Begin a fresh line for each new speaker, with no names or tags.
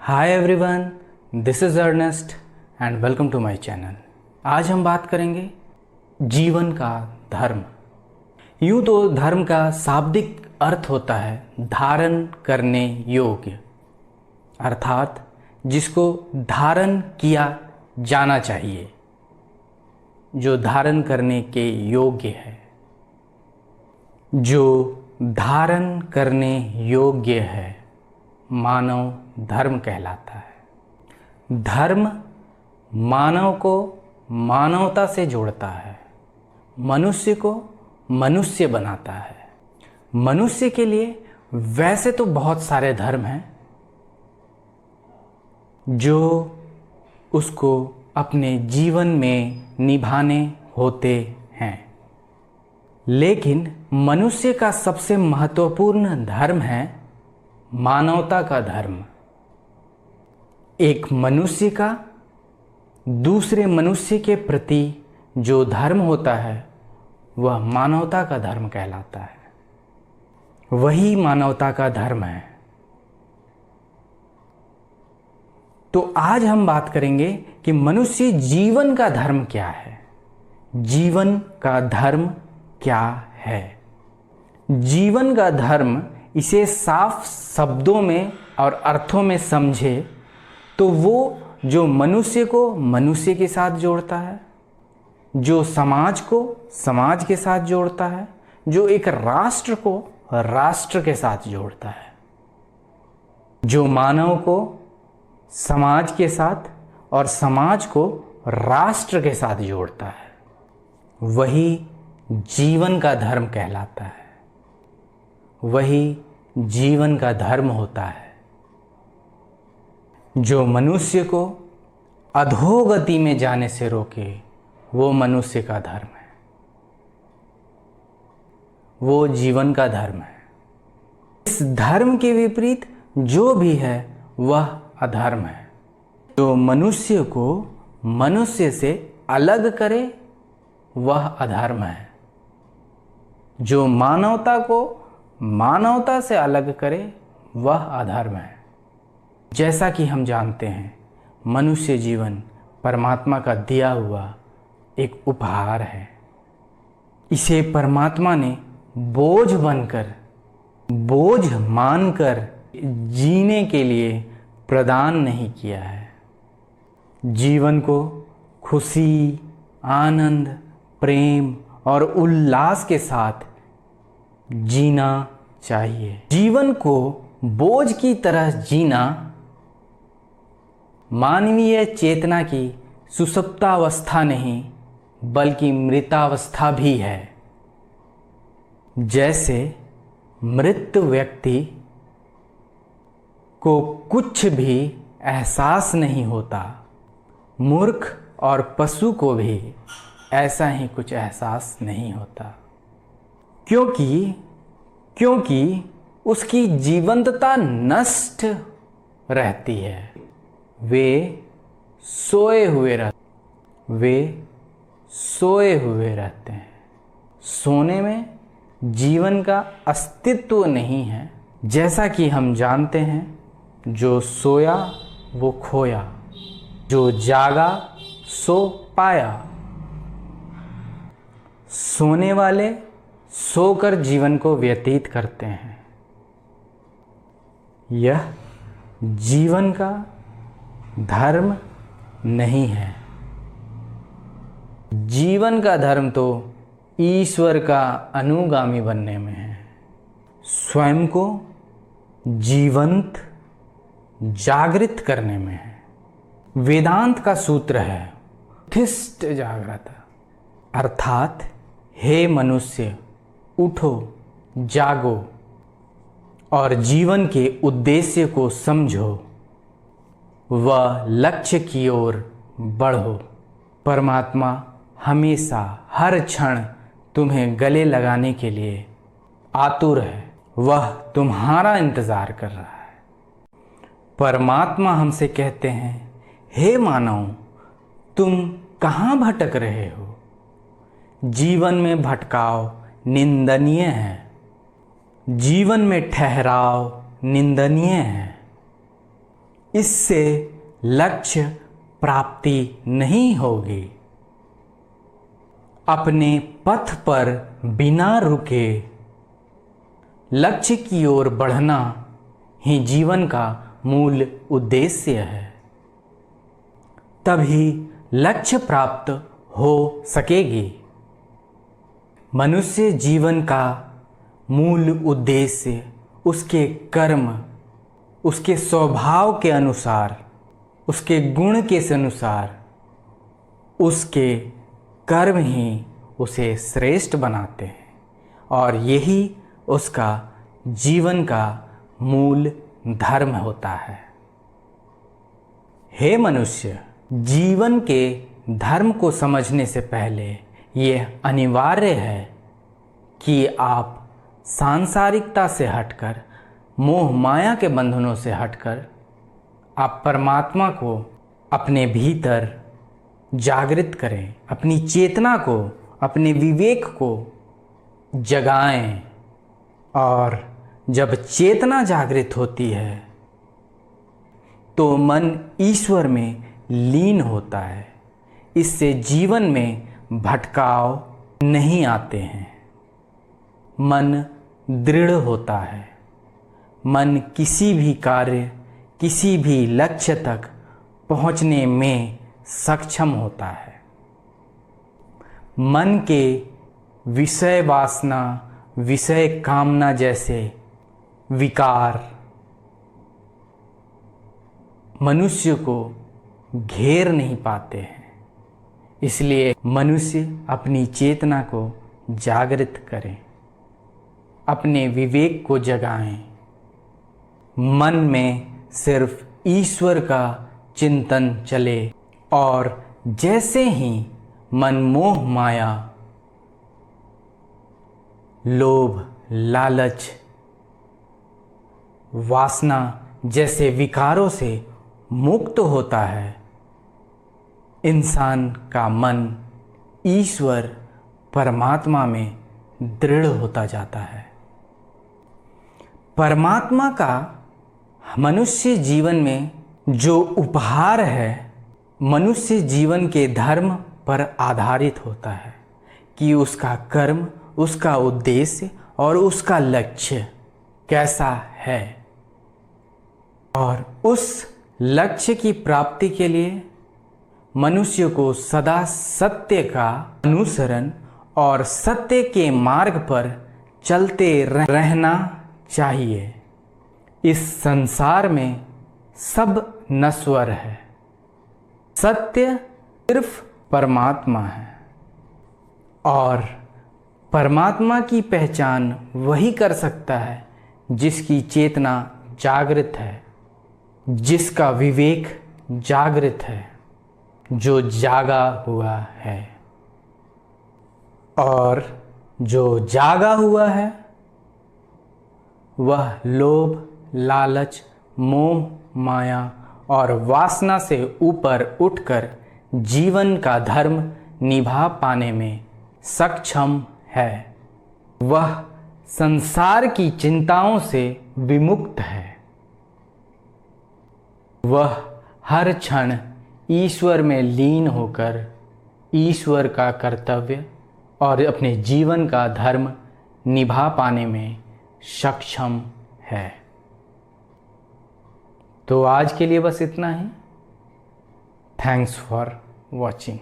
Hi everyone, this is Ernest and welcome to my channel. आज हम बात करेंगे जीवन का धर्म। यूँ तो धर्म का शाब्दिक अर्थ होता है धारण करने योग्य, अर्थात जिसको धारण किया जाना चाहिए, जो धारण करने के योग्य है। जो धारण करने योग्य है मानव धर्म कहलाता है। धर्म मानव को मानवता से जोड़ता है, मनुष्य को मनुष्य बनाता है। मनुष्य के लिए वैसे तो बहुत सारे धर्म हैं जो उसको अपने जीवन में निभाने होते हैं, लेकिन मनुष्य का सबसे महत्वपूर्ण धर्म है मानवता का धर्म। एक मनुष्य का दूसरे मनुष्य के प्रति जो धर्म होता है वह मानवता का धर्म कहलाता है। वही मानवता का धर्म है। तो आज हम बात करेंगे कि मनुष्य जीवन का धर्म क्या है। जीवन का धर्म क्या है? जीवन का धर्म, इसे साफ शब्दों में और अर्थों में समझे तो वो जो मनुष्य को मनुष्य के साथ जोड़ता है, जो समाज को समाज के साथ जोड़ता है, जो एक राष्ट्र को राष्ट्र के साथ जोड़ता है, जो मानव को समाज के साथ और समाज को राष्ट्र के साथ जोड़ता है, वही जीवन का धर्म कहलाता है। वही जीवन का धर्म होता है। जो मनुष्य को अधोगति में जाने से रोके, वो मनुष्य का धर्म है, वो जीवन का धर्म है। इस धर्म के विपरीत जो भी है वह अधर्म है। जो मनुष्य को मनुष्य से अलग करे वह अधर्म है। जो मानवता को मानवता से अलग करे वह अधर्म है। जैसा कि हम जानते हैं, मनुष्य जीवन परमात्मा का दिया हुआ एक उपहार है। इसे परमात्मा ने बोझ बनकर, बोझ मानकर जीने के लिए प्रदान नहीं किया है। जीवन को खुशी, आनंद, प्रेम और उल्लास के साथ जीना चाहिए। जीवन को बोझ की तरह जीना मानवीय चेतना की सुषुप्तावस्था नहीं बल्कि मृतावस्था भी है। जैसे मृत व्यक्ति को कुछ भी एहसास नहीं होता, मूर्ख और पशु को भी ऐसा ही कुछ एहसास नहीं होता, क्योंकि उसकी जीवंतता नष्ट रहती है। वे सोए हुए रहते हैं। सोने में जीवन का अस्तित्व नहीं है। जैसा कि हम जानते हैं, जो सोया वो खोया, जो जागा सो पाया। सोने वाले सोकर जीवन को व्यतीत करते हैं। यह जीवन का धर्म नहीं है। जीवन का धर्म तो ईश्वर का अनुगामी बनने में है, स्वयं को जीवंत जागृत करने में है। वेदांत का सूत्र है उत्तिष्ठ जागृत, अर्थात हे मनुष्य, उठो, जागो और जीवन के उद्देश्य को समझो व लक्ष्य की ओर बढ़ो। परमात्मा हमेशा हर क्षण तुम्हें गले लगाने के लिए आतुर है। वह तुम्हारा इंतज़ार कर रहा है। परमात्मा हमसे कहते हैं, हे मानव, तुम कहाँ भटक रहे हो? जीवन में भटकाव निंदनीय है। जीवन में ठहराव निंदनीय है। इससे लक्ष्य प्राप्ति नहीं होगी। अपने पथ पर बिना रुके लक्ष्य की ओर बढ़ना ही जीवन का मूल उद्देश्य है। तभी लक्ष्य प्राप्त हो सकेगी। मनुष्य जीवन का मूल उद्देश्य उसके कर्म, उसके स्वभाव के अनुसार, उसके गुण के अनुसार, उसके कर्म ही उसे श्रेष्ठ बनाते हैं और यही उसका जीवन का मूल धर्म होता है। हे मनुष्य, जीवन के धर्म को समझने से पहले यह अनिवार्य है कि आप सांसारिकता से हटकर, मोह माया के बंधनों से हटकर आप परमात्मा को अपने भीतर जागृत करें, अपनी चेतना को, अपने विवेक को जगाएं। और जब चेतना जागृत होती है तो मन ईश्वर में लीन होता है। इससे जीवन में भटकाव नहीं आते हैं। मन दृढ़ होता है। मन किसी भी कार्य, किसी भी लक्ष्य तक पहुंचने में सक्षम होता है। मन के विषय वासना, विषय कामना जैसे विकार मनुष्य को घेर नहीं पाते हैं। इसलिए मनुष्य अपनी चेतना को जागृत करें, अपने विवेक को जगाएं। मन में सिर्फ ईश्वर का चिंतन चले और जैसे ही मन मोह माया, लोभ, लालच, वासना जैसे विकारों से मुक्त होता है, इंसान का मन ईश्वर परमात्मा में दृढ़ होता जाता है। परमात्मा का मनुष्य जीवन में जो उपहार है, मनुष्य जीवन के धर्म पर आधारित होता है कि उसका कर्म, उसका उद्देश्य और उसका लक्ष्य कैसा है। और उस लक्ष्य की प्राप्ति के लिए मनुष्य को सदा सत्य का अनुसरण और सत्य के मार्ग पर चलते रहना चाहिए। इस संसार में सब नश्वर है, सत्य सिर्फ परमात्मा है। और परमात्मा की पहचान वही कर सकता है जिसकी चेतना जागृत है, जिसका विवेक जागृत है, जो जागा हुआ है। और जो जागा हुआ है वह लोभ, लालच, मोह, माया और वासना से ऊपर उठकर जीवन का धर्म निभा पाने में सक्षम है। वह संसार की चिंताओं से विमुक्त है। वह हर क्षण ईश्वर में लीन होकर ईश्वर का कर्तव्य और अपने जीवन का धर्म निभा पाने में सक्षम है। तो आज के लिए बस इतना ही। Thanks for watching.